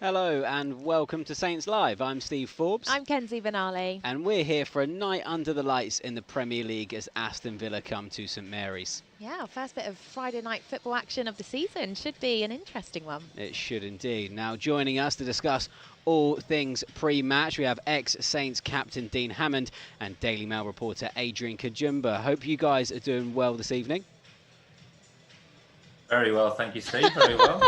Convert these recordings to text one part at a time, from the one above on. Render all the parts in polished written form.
Hello and welcome to Saints Live. I'm Steve Forbes. I'm Kenzie Benali. And we're here for a night under the lights in the Premier League as Aston Villa come to St Mary's. Yeah, our first bit of Friday night football action of the season. Should be an interesting one. It should indeed. Now joining us to discuss all things pre-match, we have ex-Saints captain Dean Hammond and Daily Mail reporter Adrian Kajumba. Hope you guys are doing well this evening. Very well, thank you, Steve. Very well.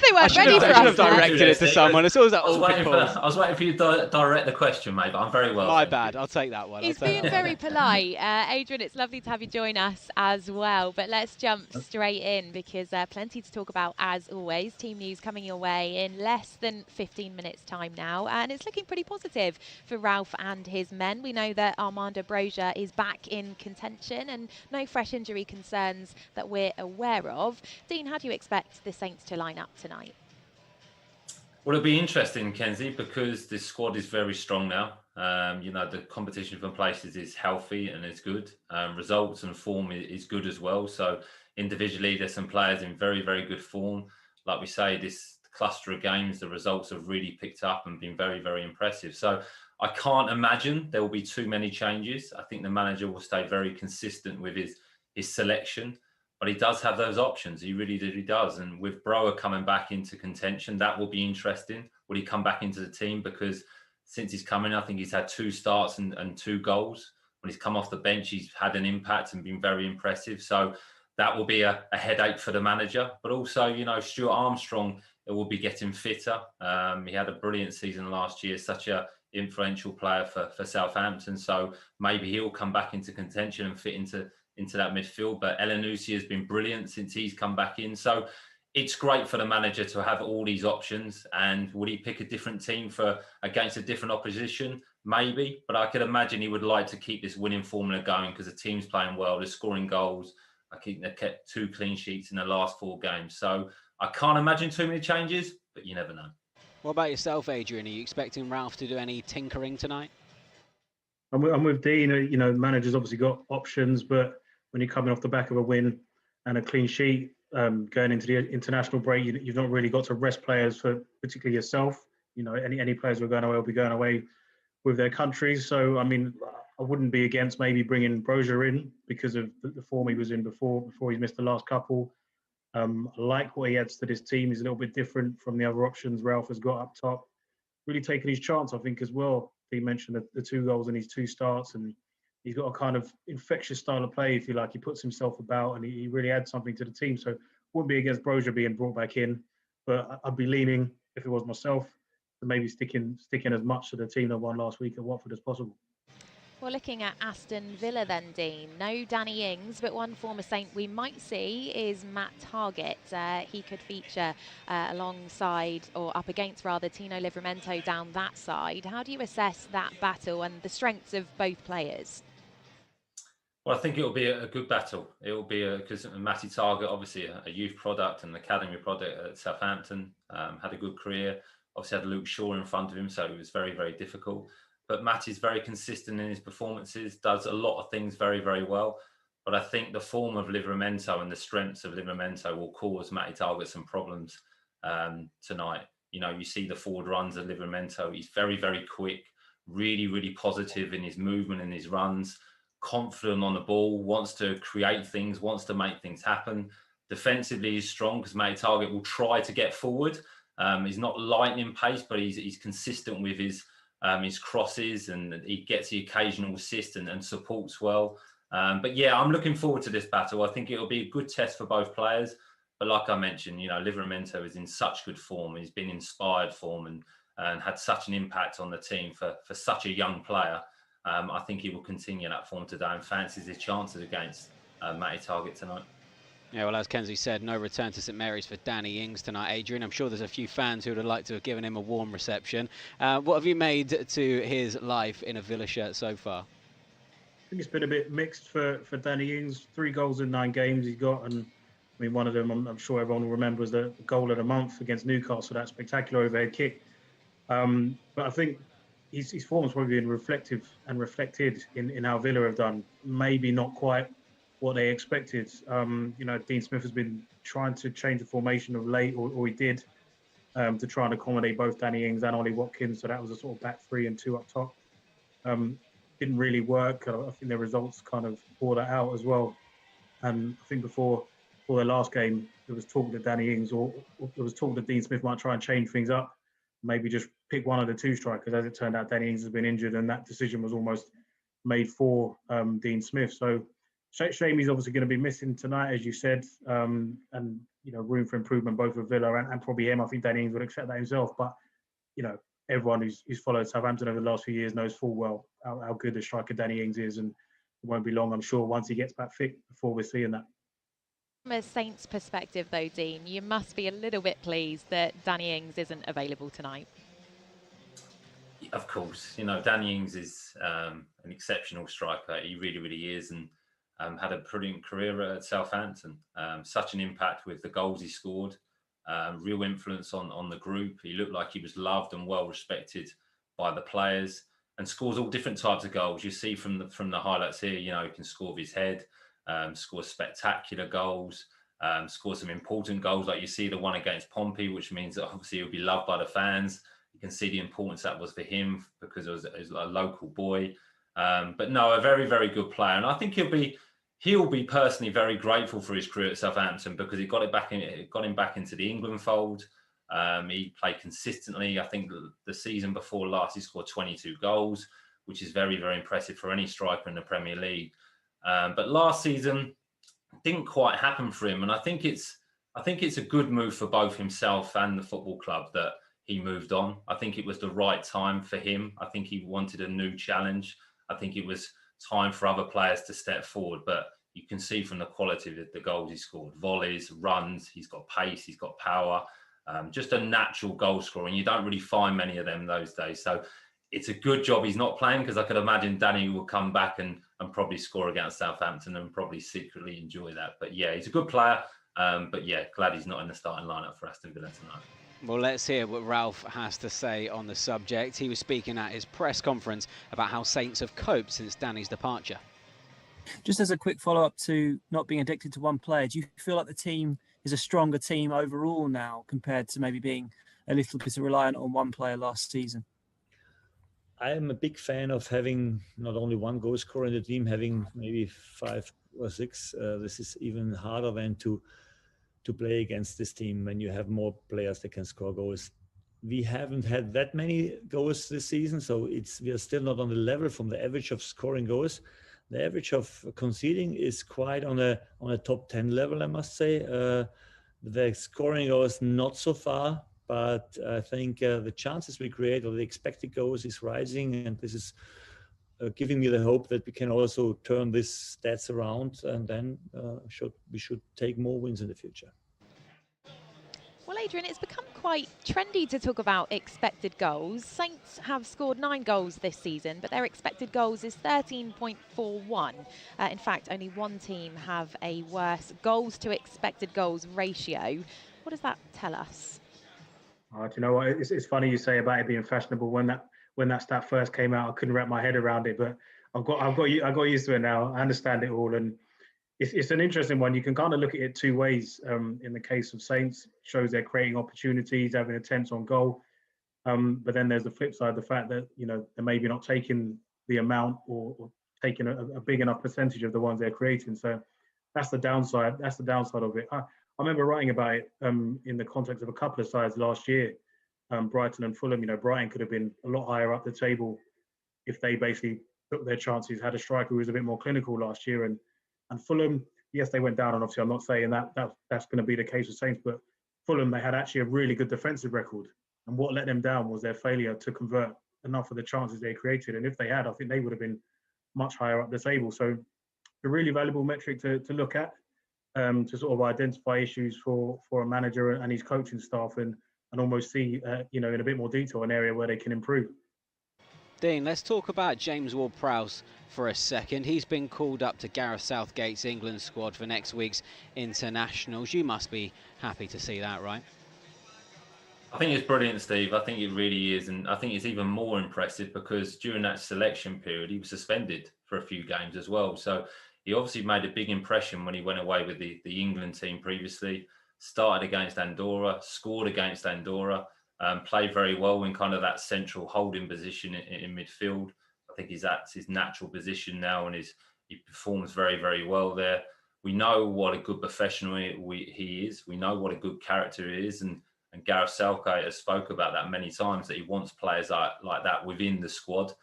They weren't ready for us. I should have directed it to someone. It's always that awkward pause. I was waiting for you to direct the question, mate, but I'm very well. My bad. I'll take that one. He's being very polite. Adrian, it's lovely to have you join us as well. But let's jump straight in because plenty to talk about as always. Team news coming your way in less than 15 minutes time now. And it's looking pretty positive for Ralph and his men. We know that Armando Broja is back in contention and no fresh injury concerns that we're aware of. Dean, how do you expect the Saints to line up tonight? Well, it'll be interesting, Kenzie, because this squad is very strong now. The competition for places is healthy and it's good. Results and form is good as well. So individually, there's some players in very, very good form. Like we say, this cluster of games, the results have really picked up and been very, very impressive. So I can't imagine there will be too many changes. I think the manager will stay very consistent with his selection. But he does have those options. He really does. And with Broja coming back into contention, that will be interesting. Will he come back into the team? Because since he's come in, I think he's had 2 starts and 2 goals. When he's come off the bench, he's had an impact and been very impressive. So that will be a headache for the manager. But also, Stuart Armstrong will be getting fitter. He had a brilliant season last year, such a influential player for Southampton. So maybe he'll come back into contention and fit into that midfield. But Elyounoussi has been brilliant since he's come back in. So it's great for the manager to have all these options. And would he pick a different team against a different opposition? Maybe. But I could imagine he would like to keep this winning formula going because the team's playing well. They're scoring goals. I think they've kept 2 clean sheets in the last 4 games. So I can't imagine too many changes, but you never know. What about yourself, Adrian? Are you expecting Ralph to do any tinkering tonight? I'm with Dean. The manager's obviously got options, but when you're coming off the back of a win and a clean sheet, going into the international break, you've not really got to rest players for particularly yourself. Any players who are going away will be going away with their countries. So, I wouldn't be against maybe bringing Broja in because of the form he was in before he missed the last couple. I like what he adds to this team. He's a little bit different from the other options Ralph has got up top. Really taking his chance, I think, as well. He mentioned the 2 goals in his 2 starts, and he's got a kind of infectious style of play, if you like. He puts himself about and he really adds something to the team. So wouldn't be against Broja being brought back in, but I'd be leaning, if it was myself, to maybe sticking as much to the team that won last week at Watford as possible. Well, looking at Aston Villa then, Dean. No Danny Ings, but one former Saint we might see is Matt Targett. He could feature alongside, or up against rather, Tino Livramento down that side. How do you assess that battle and the strengths of both players? Well, I think it will be a good battle. It will be because Matty Targett, obviously a youth product and academy product at Southampton, had a good career. Obviously had Luke Shaw in front of him, so it was very, very difficult. But Matty's very consistent in his performances, does a lot of things very, very well. But I think the form of Livramento and the strengths of Livramento will cause Matty Targett some problems tonight. You see the forward runs of Livramento. He's very, very quick, really, really positive in his movement and his runs, confident on the ball, wants to create things, wants to make things happen. Defensively, he's strong because Matty Targett will try to get forward. He's not lightning pace, but he's consistent with his crosses, and he gets the occasional assist and supports well. But yeah, I'm looking forward to this battle. I think it'll be a good test for both players. But like I mentioned, Livramento is in such good form. He's been inspired form and had such an impact on the team for such a young player. I think he will continue that form today and fancies his chances against Matty Targett tonight. Yeah, well, as Kenzie said, no return to St Mary's for Danny Ings tonight, Adrian. I'm sure there's a few fans who would have liked to have given him a warm reception. What have you made to his life in a Villa shirt so far? I think it's been a bit mixed for Danny Ings. 3 goals in 9 games he's got, and one of them I'm sure everyone will remember was the goal of the month against Newcastle, that spectacular overhead kick. But I think his form has probably been reflected in how Villa have done. Maybe not quite what they expected. Dean Smith has been trying to change the formation of late, or he did. to try and accommodate both Danny Ings and Ollie Watkins. So that was a sort of back three and two up top. Didn't really work. I think the results kind of bore that out as well. And I think before their last game, there was talk that Danny Ings or there was talk that Dean Smith might try and change things up, maybe just pick one of the two strikers. As it turned out, Danny Ings has been injured, and that decision was almost made for Dean Smith. So Shamey's obviously going to be missing tonight, as you said, and room for improvement both with Villa and probably him. I think Danny Ings would accept that himself, but everyone who's followed Southampton over the last few years knows full well how good the striker Danny Ings is, and it won't be long, I'm sure, once he gets back fit before we're seeing that. From a Saints perspective, though, Dean, you must be a little bit pleased that Danny Ings isn't available tonight. Of course, Danny Ings is an exceptional striker. He really, really is, and had a brilliant career at Southampton. Such an impact with the goals he scored. Real influence on the group. He looked like he was loved and well respected by the players, and scores all different types of goals. You see from the highlights here, he can score with his head, score spectacular goals, score some important goals, like you see the one against Pompey, which means that obviously he'll be loved by the fans. You can see the importance that was for him because it was a local boy. But no, a very, very good player, and I think he'll be personally very grateful for his career at Southampton because it got him back into the England fold. He played consistently. I think the season before last, he scored 22 goals, which is very, very impressive for any striker in the Premier League. But last season didn't quite happen for him, and I think it's a good move for both himself and the football club that he moved on. I think it was the right time for him. I think he wanted a new challenge. I think it was time for other players to step forward, but you can see from the quality of the goals he scored, volleys, runs, he's got pace, he's got power, just a natural goal scorer, and you don't really find many of them those days. So it's a good job he's not playing, because I could imagine Danny will come back and probably score against Southampton and probably secretly enjoy that. But yeah, he's a good player, but yeah, glad he's not in the starting lineup for Aston Villa tonight. Well, let's hear what Ralph has to say on the subject. He was speaking at his press conference about how Saints have coped since Danny's departure. Just as a quick follow-up to not being addicted to one player, do you feel like the team is a stronger team overall now compared to maybe being a little bit reliant on one player last season? I am a big fan of having not only one goal scorer in the team, having maybe 5 or 6. This is even harder than to play against this team when you have more players that can score goals. We haven't had that many goals this season, so we are still not on the level from the average of scoring goals. The average of conceding is quite on a top 10 level, I must say. The scoring goals not so far, but I think the chances we create or the expected goals is rising, and this is giving me the hope that we can also turn these stats around, and then we should take more wins in the future. Well, Adrian, it's become quite trendy to talk about expected goals. Saints have scored 9 goals this season, but their expected goals is 13.41. In fact, only one team have a worse goals to expected goals ratio. What does that tell us? Do you know what? It's funny you say about it being fashionable. When that stat first came out, I couldn't wrap my head around it, but I got used to it now. I understand it all, and it's an interesting one. You can kind of look at it two ways. In the case of Saints, shows they're creating opportunities, having attempts on goal, but then there's the flip side, the fact that they're maybe not taking the amount or taking a big enough percentage of the ones they're creating. So that's the downside. That's the downside of it. I remember writing about it in the context of a couple of sides last year, Brighton and Fulham. Brighton could have been a lot higher up the table if they basically took their chances, had a striker who was a bit more clinical last year. And Fulham, yes, they went down, and obviously I'm not saying that's going to be the case with Saints, but Fulham, they had actually a really good defensive record. And what let them down was their failure to convert enough of the chances they created. And if they had, I think they would have been much higher up the table. So a really valuable metric to look at, to sort of identify issues for a manager and his coaching staff, and almost see, in a bit more detail, an area where they can improve. Dean, let's talk about James Ward-Prowse for a second. He's been called up to Gareth Southgate's England squad for next week's internationals. You must be happy to see that, right? I think it's brilliant, Steve. I think it really is. And I think it's even more impressive because during that selection period, he was suspended for a few games as well. So he obviously made a big impression when he went away with the England team previously. started against Andorra, scored against Andorra, played very well in kind of that central holding position in midfield. I think that's his natural position now, and he performs very, very well there. We know what a good professional he is. We know what a good character he is, and Gareth Southgate has spoke about that many times, that he wants players like that within the squad.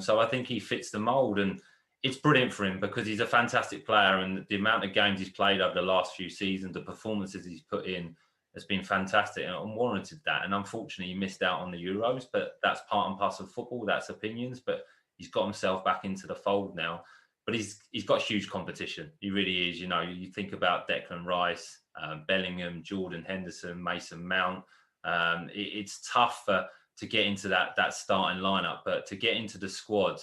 So I think he fits the mould, and it's brilliant for him because he's a fantastic player, and the amount of games he's played over the last few seasons, the performances he's put in has been fantastic and warranted that. And unfortunately, he missed out on the Euros, but that's part and parcel of football. That's opinions, but he's got himself back into the fold now. But he's got huge competition. He really is. You know, you think about Declan Rice, Bellingham, Jordan Henderson, Mason Mount. It's tough to get into that starting lineup, but to get into the squad,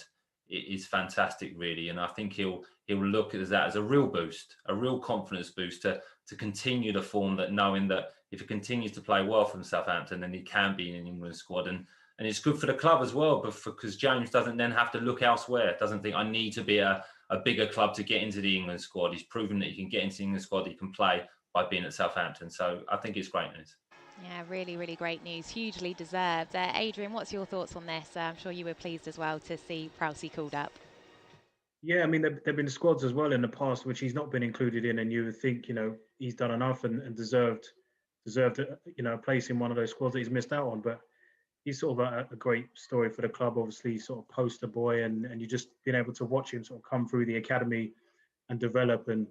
it is fantastic, really. And I think he'll look at that as a real boost, a real confidence boost to continue the form, that knowing that if he continues to play well from Southampton, then he can be in an England squad. And it's good for the club as well, because James doesn't then have to look elsewhere. Doesn't think, I need to be a bigger club to get into the England squad. He's proven that he can get into the England squad. He can play by being at Southampton. So I think it's great news. Yeah, really, really great news. Hugely deserved. Adrian, what's your thoughts on this? I'm sure you were pleased as well to see Prowse called up. Yeah, I mean, there've been squads as well in the past which he's not been included in, and you would think, he's done enough and deserved, a place in one of those squads that he's missed out on. But he's sort of a great story for the club, obviously, sort of poster boy, and you just been able to watch him sort of come through the academy and develop and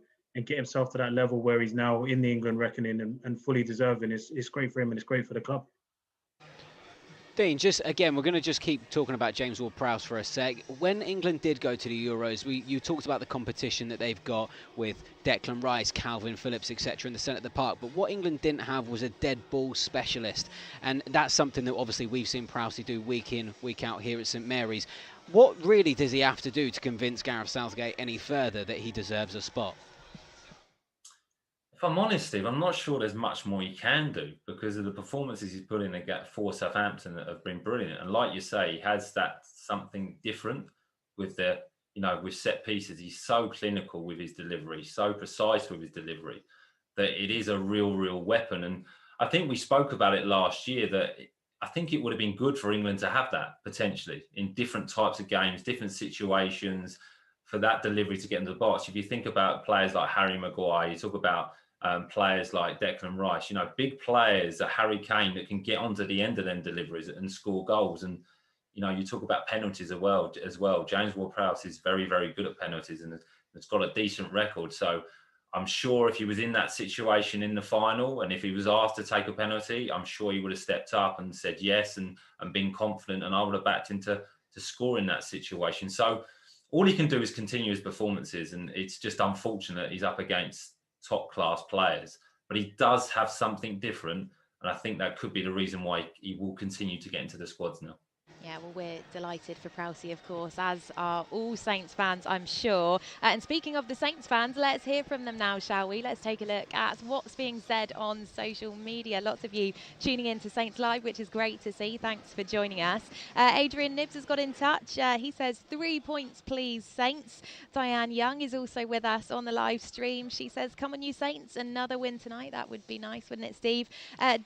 get himself to that level where he's now in the England reckoning and fully deserving. It's great for him, and it's great for the club. Dean, just again, we're going to just keep talking about James Ward-Prowse for a sec. When England did go to the Euros, you talked about the competition that they've got with Declan Rice, Calvin Phillips, etc. in the centre of the park. But what England didn't have was a dead ball specialist. And that's something that obviously we've seen Prowse do week in, week out here at St Mary's. What really does he have to do to convince Gareth Southgate any further that he deserves a spot? If I'm honest, Steve, I'm not sure there's much more he can do because of the performances he's put in for Southampton that have been brilliant. And like you say, he has that something different with with set pieces. He's so clinical with his delivery, so precise with his delivery, that it is a real weapon. And I think we spoke about it last year, that I think it would have been good for England to have that potentially in different types of games, different situations, for that delivery to get into the box. If you think about players like Harry Maguire, you talk about players like Declan Rice, big players, Harry Kane, that can get onto the end of them deliveries and score goals. And, you talk about penalties as well. James Ward-Prowse is very, very good at penalties and has got a decent record. So I'm sure if he was in that situation in the final and if he was asked to take a penalty, I'm sure he would have stepped up and said yes and been confident, and I would have backed him to score in that situation. So all he can do is continue his performances, and it's just unfortunate he's up against top class players, but he does have something different, and I think that could be the reason why he will continue to get into the squads now. Yeah, well, we're delighted for Prowse, of course, as are all Saints fans, I'm sure. And speaking of the Saints fans, let's hear from them now, shall we? Let's take a look at what's being said on social media. Lots of you tuning in to Saints Live, which is great to see. Thanks for joining us. Adrian Nibbs has got in touch. He says, 3 points, please, Saints. Diane Young is also with us on the live stream. She says, come on, you Saints, another win tonight. That would be nice, wouldn't it, Steve?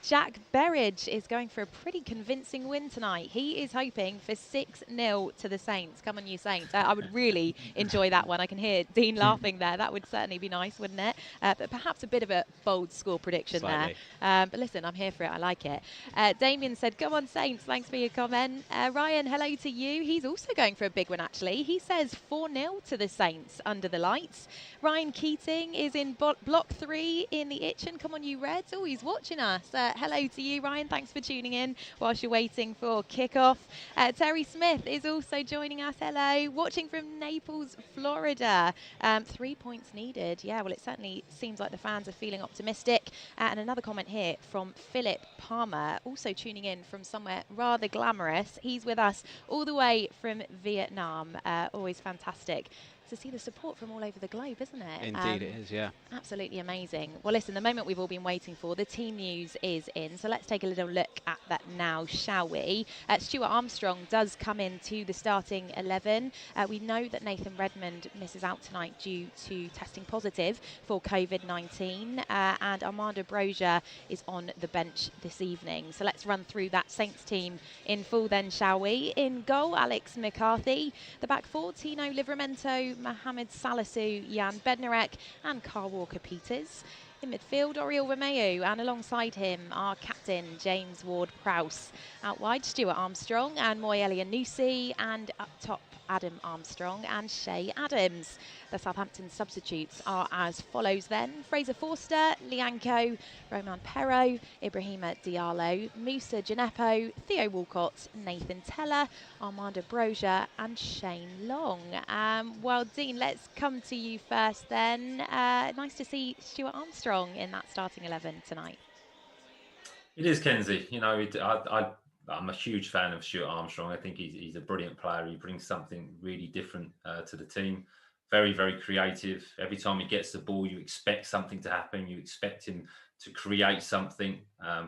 Jack Berridge is going for a pretty convincing win tonight. He is hoping for 6-0 to the Saints. Come on, you Saints. I would really enjoy that one. I can hear Dean laughing there. That would certainly be nice, wouldn't it? But perhaps a bit of a bold score prediction there. But listen, I'm here for it. I like it. Damien said, come on, Saints. Thanks for your comment. Ryan, hello to you. He's also going for a big one, actually. He says 4-0 to the Saints under the lights. Ryan Keating is in block 3 in the Itchen. Come on, you Reds. Oh, he's watching us. Hello to you, Ryan. Thanks for tuning in whilst you're waiting for kickoff. Terry Smith is also joining us. Hello. Watching from Naples, Florida. 3 points needed. Yeah, well, it certainly seems like the fans are feeling optimistic. And another comment here from Philip Palmer, also tuning in from somewhere rather glamorous. He's with us all the way from Vietnam. Always fantastic to see the support from all over the globe, isn't it? Indeed it is, yeah. Absolutely amazing. Well, listen, the moment we've all been waiting for, the team news is in. So let's take a little look at that now, shall we? Stuart Armstrong does come into the starting 11. We know that Nathan Redmond misses out tonight due to testing positive for COVID-19. And Armando Broja is on the bench this evening. So let's run through that Saints team in full then, shall we? In goal, Alex McCarthy. The back four, Tino Livramento, Mohamed Salisu, Jan Bednarek and Carl Walker-Peters. In midfield, Oriol Romeu, and alongside him, our captain, James Ward-Prowse. Out wide, Stuart Armstrong and Moy Elyounoussi, and up top, Adam Armstrong and Shay Adams. The Southampton substitutes are as follows then. Fraser Forster, Lianco, Roman Perro, Ibrahima Diallo, Musa Gineppo, Theo Walcott, Nathan Teller, Armando Broja and Shane Long. Well, Dean, let's come to you first then. Nice to see Stuart Armstrong in that starting 11 tonight. It is, Kenzie. You know, I'm a huge fan of Stuart Armstrong. I think he's a brilliant player. He brings something really different to the team. Very, very creative. Every time he gets the ball, you expect something to happen. You expect him to create something,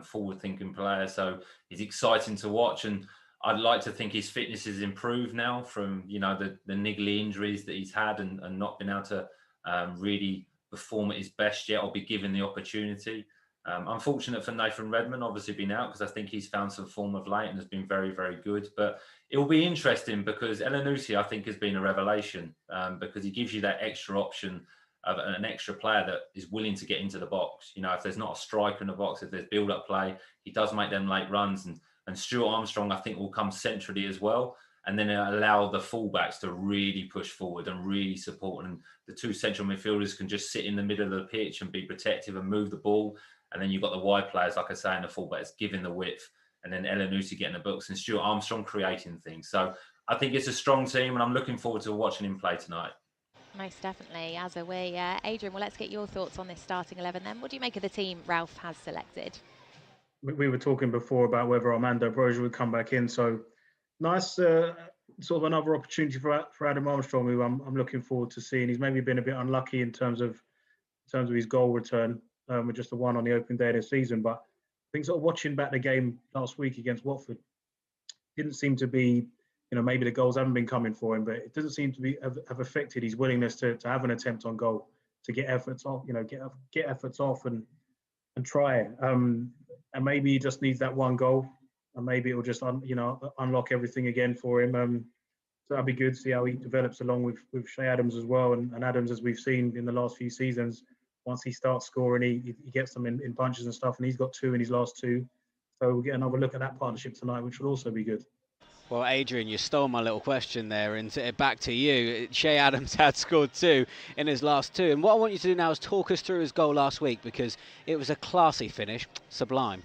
forward-thinking player. So he's exciting to watch. And I'd like to think his fitness has improved now from, you know, the niggly injuries that he's had and not been able to really perform at his best yet or be given the opportunity. Unfortunate for Nathan Redmond, obviously been out, because I think he's found some form of late and has been very, very good. But it will be interesting because Elyounoussi, I think, has been a revelation because he gives you that extra option of an extra player that is willing to get into the box. You know, if there's not a striker in the box, if there's build-up play, he does make them late runs. And Stuart Armstrong, I think, will come centrally as well. And then allow the fullbacks to really push forward and really support. And the two central midfielders can just sit in the middle of the pitch and be protective and move the ball. And then you've got the wide players, like I say, and the fullbacks giving the width. And then Elyounoussi getting the books and Stuart Armstrong creating things. So I think it's a strong team and I'm looking forward to watching him play tonight. Most definitely, as are we. Adrian, well, let's get your thoughts on this starting 11 then. What do you make of the team Ralph has selected? We were talking before about whether Armando Broja would come back in. So nice sort of another opportunity for Adam Armstrong, who I'm looking forward to seeing. He's maybe been a bit unlucky in terms of his goal return. With just the one on the opening day of the season. But I think sort of watching back the game last week against Watford, didn't seem to be, you know, maybe the goals haven't been coming for him, but it doesn't seem to be have affected his willingness to have an attempt on goal, to get efforts off, you know, get efforts off and try it. And maybe he just needs that one goal, and maybe it will just unlock everything again for him. So that'd be good to see how he develops along with Shay Adams as well, and Adams, as we've seen in the last few seasons. Once he starts scoring, he gets them in bunches and stuff, and he's got 2 in his last 2. So we'll get another look at that partnership tonight, which will also be good. Well, Adrian, you stole my little question there, and back to you. Shay Adams had scored 2 in his last 2. And what I want you to do now is talk us through his goal last week, because it was a classy finish, sublime.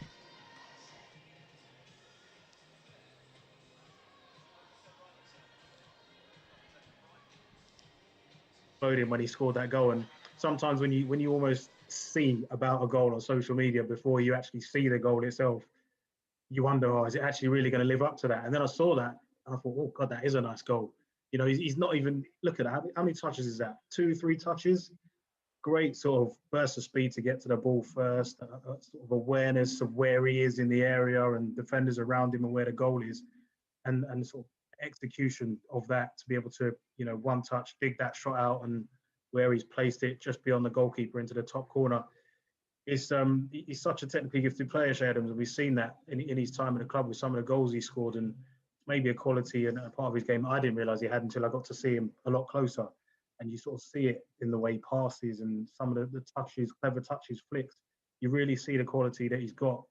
Him when he scored that goal, and sometimes when you almost see about a goal on social media before you actually see the goal itself, you wonder, is it actually really going to live up to that? And then I saw that and I thought, oh God, that is a nice goal. You know, he's not even, look at that. How many touches is that? 2-3 touches? Great sort of burst of speed to get to the ball first, sort of awareness of where he is in the area and defenders around him and where the goal is, and sort of execution of that to be able to, you know, one touch, dig that shot out, and where he's placed it just beyond the goalkeeper into the top corner. He's such a technically gifted player, Shay Adams, and we've seen that in his time in the club with some of the goals he scored, and maybe a quality and a part of his game I didn't realise he had until I got to see him a lot closer. And you sort of see it in the way he passes and some of the touches, clever touches, flicks. You really see the quality that he's got.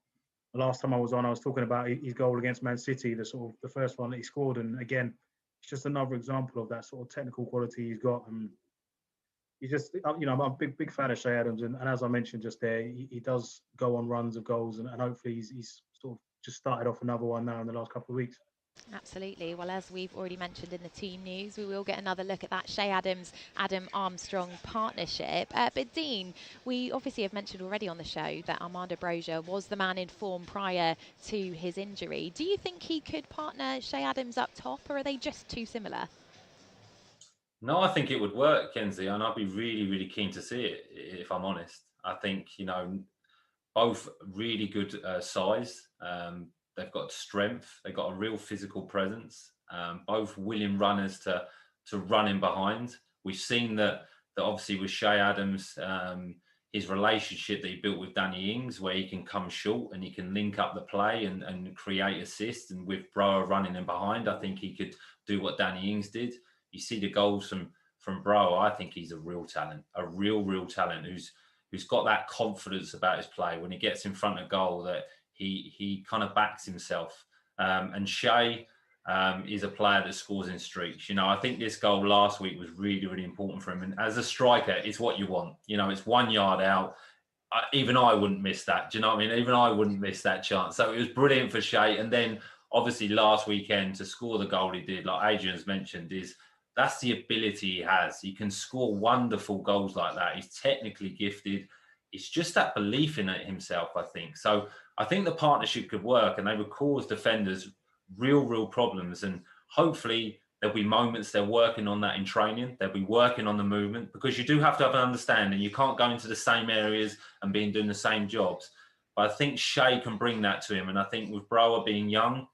The last time I was on, I was talking about his goal against Man City, the first one that he scored, and again, it's just another example of that sort of technical quality he's got. And he's just, you know, I'm a big fan of Shay Adams, and as I mentioned just there, he does go on runs of goals, and hopefully he's sort of just started off another one now in the last couple of weeks. Absolutely. Well, as we've already mentioned in the team news, we will get another look at that Shay Adams, Adam Armstrong partnership. But Dean, we obviously have mentioned already on the show that Armando Broja was the man in form prior to his injury. Do you think he could partner Shay Adams up top, or are they just too similar? No, I think it would work, Kenzie, and I'd be really, really keen to see it, if I'm honest. I think, both really good size. They've got strength. They've got a real physical presence. Both willing runners to run in behind. We've seen that obviously with Shay Adams, his relationship that he built with Danny Ings, where he can come short and he can link up the play and create assists. And with Brower running in behind, I think he could do what Danny Ings did. You see the goals from Brower. I think he's a real talent, a real talent who's got that confidence about his play. When he gets in front of goal, that he kind of backs himself. And Shay is a player that scores in streaks. I think this goal last week was really, really important for him. And as a striker, it's what you want. It's 1 yard out. Even I wouldn't miss that. Do you know what I mean? Even I wouldn't miss that chance. So it was brilliant for Shay. And then obviously last weekend to score the goal he did, like Adrian's mentioned, that's the ability he has. He can score wonderful goals like that. He's technically gifted. It's just that belief in it himself, I think. So I think the partnership could work and they would cause defenders real problems. And hopefully there'll be moments they're working on that in training. They'll be working on the movement, because you do have to have an understanding. You can't go into the same areas and be doing the same jobs. But I think Shay can bring that to him. And I think with Brower being young,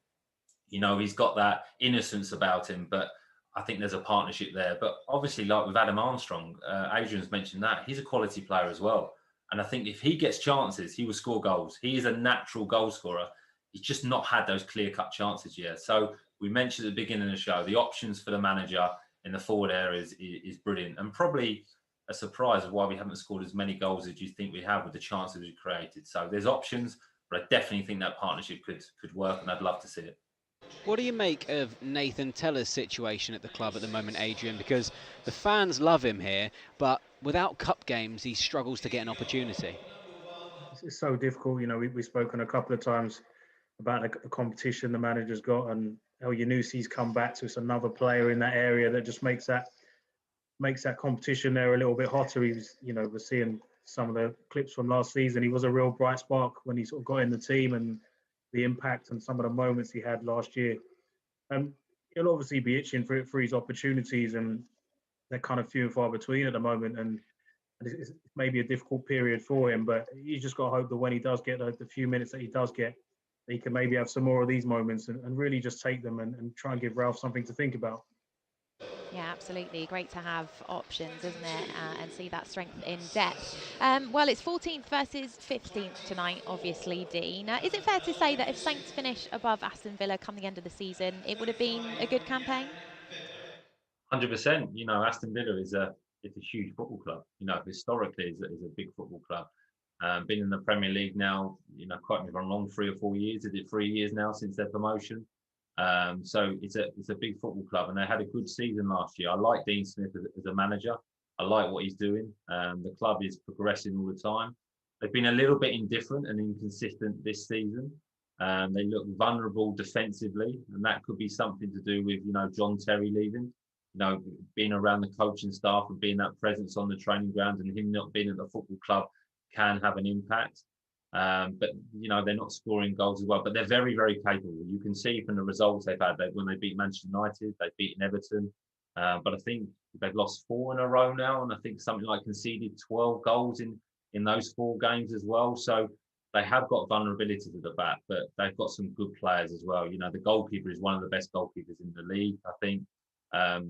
he's got that innocence about him. But I think there's a partnership there. But obviously, like with Adam Armstrong, Adrian's mentioned that, he's a quality player as well. And I think if he gets chances, he will score goals. He is a natural goal scorer. He's just not had those clear-cut chances yet. So we mentioned at the beginning of the show, the options for the manager in the forward areas is brilliant, and probably a surprise of why we haven't scored as many goals as you think we have with the chances we created. So there's options, but I definitely think that partnership could work, and I'd love to see it. What do you make of Nathan Teller's situation at the club at the moment, Adrian? Because the fans love him here, but without cup games, he struggles to get an opportunity. It's so difficult. We've spoken a couple of times about the competition the manager's got, and El Yunusi's come back, so it's another player in that area that just makes that competition there a little bit hotter. He was, we're seeing some of the clips from last season. He was a real bright spark when he sort of got in the team, and the impact and some of the moments he had last year. He'll obviously be itching for his opportunities, and they're kind of few and far between at the moment. And it's maybe a difficult period for him, but you just got to hope that when he does get the few minutes that he does get, he can maybe have some more of these moments and really just take them and try and give Ralph something to think about. Yeah, absolutely. Great to have options, isn't it? And see that strength in depth. Well, it's 14th versus 15th tonight, obviously, Dean. Is it fair to say that if Saints finish above Aston Villa come the end of the season, it would have been a good campaign? 100%. Aston Villa is a huge football club. Historically is a big football club. Been in the Premier League now, quite me if I'm wrong, 3 or 4 years. Is it 3 years now since their promotion? So it's a big football club, and they had a good season last year. I like Dean Smith as a manager. I like what he's doing. The club is progressing all the time. They've been a little bit indifferent and inconsistent this season. They look vulnerable defensively, and that could be something to do with John Terry leaving. Being around the coaching staff and being that presence on the training ground, and him not being at the football club can have an impact. But they're not scoring goals as well, but they're very capable. You can see from the results they've had, when they beat Manchester United, they've beaten Everton, but I think they've lost 4 in a row now, and I think something like conceded 12 goals in those 4 games as well. So they have got vulnerabilities at the back, but they've got some good players as well. The goalkeeper is one of the best goalkeepers in the league, I think.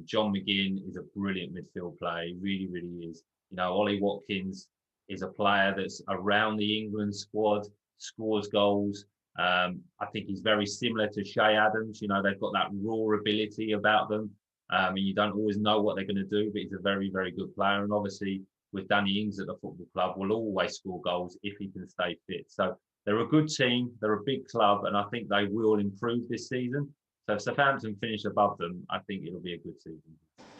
John McGinn is a brilliant midfield player. He really is. Ollie Watkins is a player that's around the England squad, scores goals. I think he's very similar to Shay Adams. They've got that raw ability about them. And you don't always know what they're going to do, but he's a very good player. And obviously, with Danny Ings at the football club, will always score goals if he can stay fit. So they're a good team. They're a big club, and I think they will improve this season. So if Southampton finish above them, I think it'll be a good season.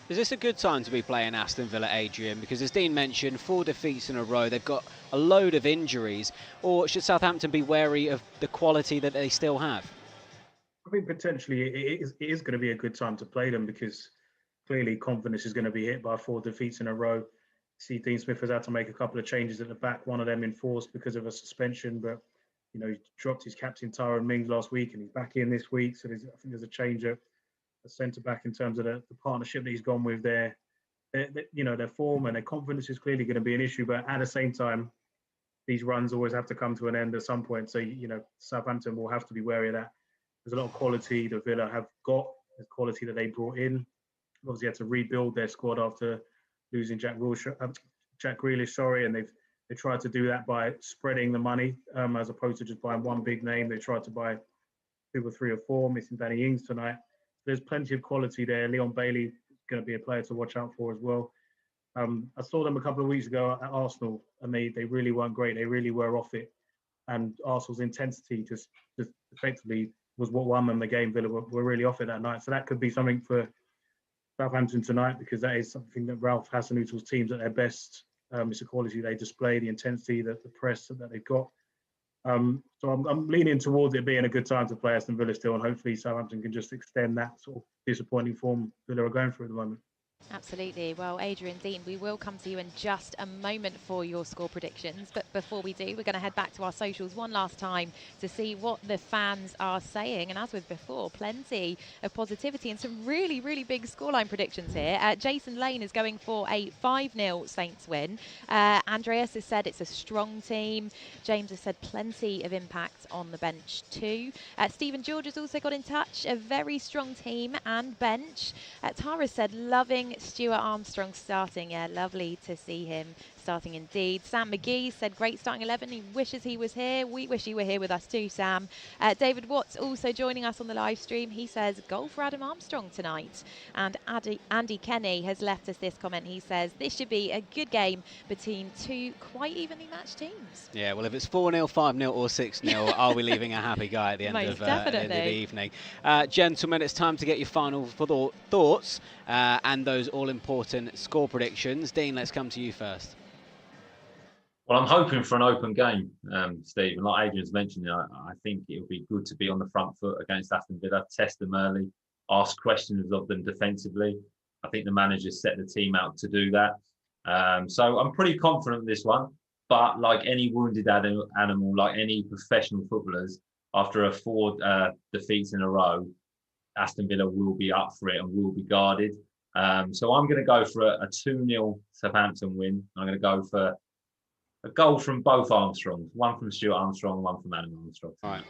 Is this a good time to be playing Aston Villa, Adrian? Because as Dean mentioned, 4 defeats in a row, they've got a load of injuries. Or should Southampton be wary of the quality that they still have? I think potentially it is going to be a good time to play them, because clearly confidence is going to be hit by 4 defeats in a row. See, Dean Smith has had to make a couple of changes at the back, one of them enforced because of a suspension, but he dropped his captain Tyrone Mings last week and he's back in this week. So I think there's a change at centre back in terms of the partnership that he's gone with. Their form and their confidence is clearly going to be an issue, but at the same time, these runs always have to come to an end at some point. So Southampton will have to be wary of that. There's a lot of quality the Villa have got, the quality that they brought in. Obviously, had to rebuild their squad after losing Jack Grealish, and they tried to do that by spreading the money as opposed to just buying one big name. They tried to buy 2 or 3 or 4, missing Danny Ings tonight. There's plenty of quality there. Leon Bailey is going to be a player to watch out for as well. I saw them a couple of weeks ago at Arsenal, and they really weren't great. They really were off it, and Arsenal's intensity just effectively was what won them the game. Villa were really off it that night, so that could be something for Southampton tonight, because that is something that Ralph Hasenhüttl's teams at their best. It's the quality they display, the intensity, the press that they've got. So I'm leaning towards it being a good time to play Aston Villa still, and hopefully Southampton can just extend that sort of disappointing form Villa are going through at the moment. Absolutely. Well, Adrian Dean, we will come to you in just a moment for your score predictions. But before we do, we're going to head back to our socials one last time to see what the fans are saying. And as with before, plenty of positivity and some really, really big scoreline predictions here. Jason Lane is going for a 5-0 Saints win. Andreas has said it's a strong team. James has said plenty of impact on the bench too. Stephen George has also got in touch. A very strong team and bench. Tara said loving Stuart Armstrong starting. Yeah, lovely to see him starting indeed. Sam McGee said great starting 11. He wishes he was here. We wish you were here with us too, Sam. David Watts also joining us on the live stream. He says goal for Adam Armstrong tonight. And Andy Kenny has left us this comment. He says this should be a good game between 2 quite evenly matched teams. Yeah, well, if it's 4-0, 5-0 or 6-0, are we leaving a happy guy at the end of the evening? Gentlemen, it's time to get your final thoughts and those all-important score predictions. Dean, let's come to you first. Well, I'm hoping for an open game, Steve. And like Adrian's mentioned, I think it would be good to be on the front foot against Aston Villa, test them early, ask questions of them defensively. I think the manager's set the team out to do that. So I'm pretty confident in this one. But like any wounded animal, like any professional footballers, after 4 defeats in a row, Aston Villa will be up for it and will be guarded. So I'm going to go for a 2-0 Southampton win. I'm going to go for a goal from both Armstrongs, one from Stuart Armstrong, one from Adam Armstrong. All right.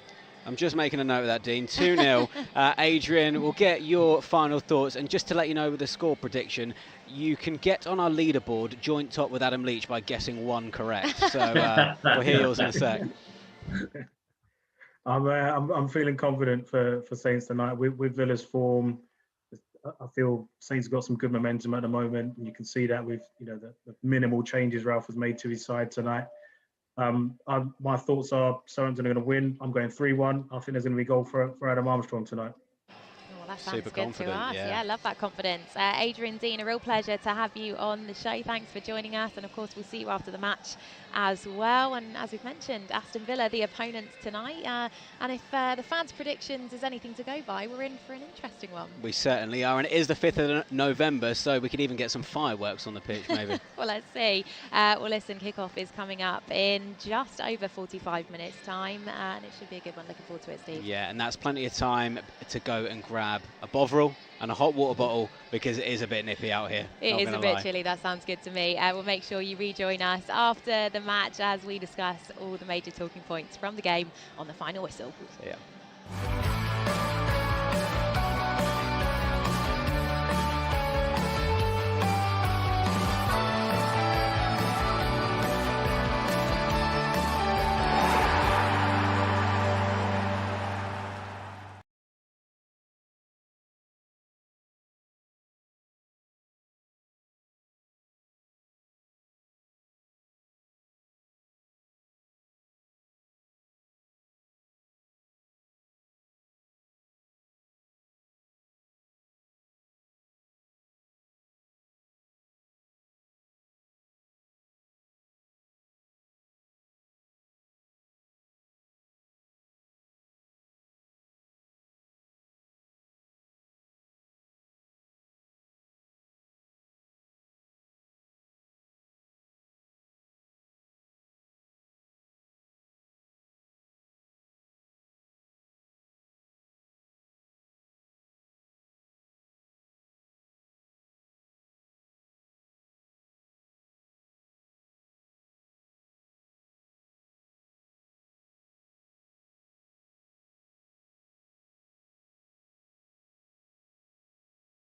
I'm just making a note of that, Dean. 2-0. Adrian, we'll get your final thoughts. And just to let you know with the score prediction, you can get on our leaderboard joint top with Adam Leach by guessing 1 correct. So we'll hear yours in a sec. I'm feeling confident for Saints tonight with Villa's form. I feel Saints have got some good momentum at the moment, and you can see that with the minimal changes Ralph has made to his side tonight. My thoughts are Southampton are going to win. I'm going 3-1. I think there's going to be a goal for Adam Armstrong tonight. Well, that sounds Super good confident, to us. Yeah, I love that confidence. Adrian Dean, a real pleasure to have you on the show. Thanks for joining us. And of course, we'll see you after the match as well. And as we've mentioned, Aston Villa, the opponents tonight. And if the fans' predictions is anything to go by, we're in for an interesting one. We certainly are. And it is the 5th of November, so we could even get some fireworks on the pitch, maybe. Well, let's see. Well, listen, kickoff is coming up in just over 45 minutes' time. And it should be a good one. Looking forward to it, Steve. Yeah, and that's plenty of time to go and grab a Bovril and a hot water bottle, because it is a bit nippy out here. It is a bit chilly. That sounds good to me. We'll make sure you rejoin us after the match as we discuss all the major talking points from the game on the final whistle. Yeah.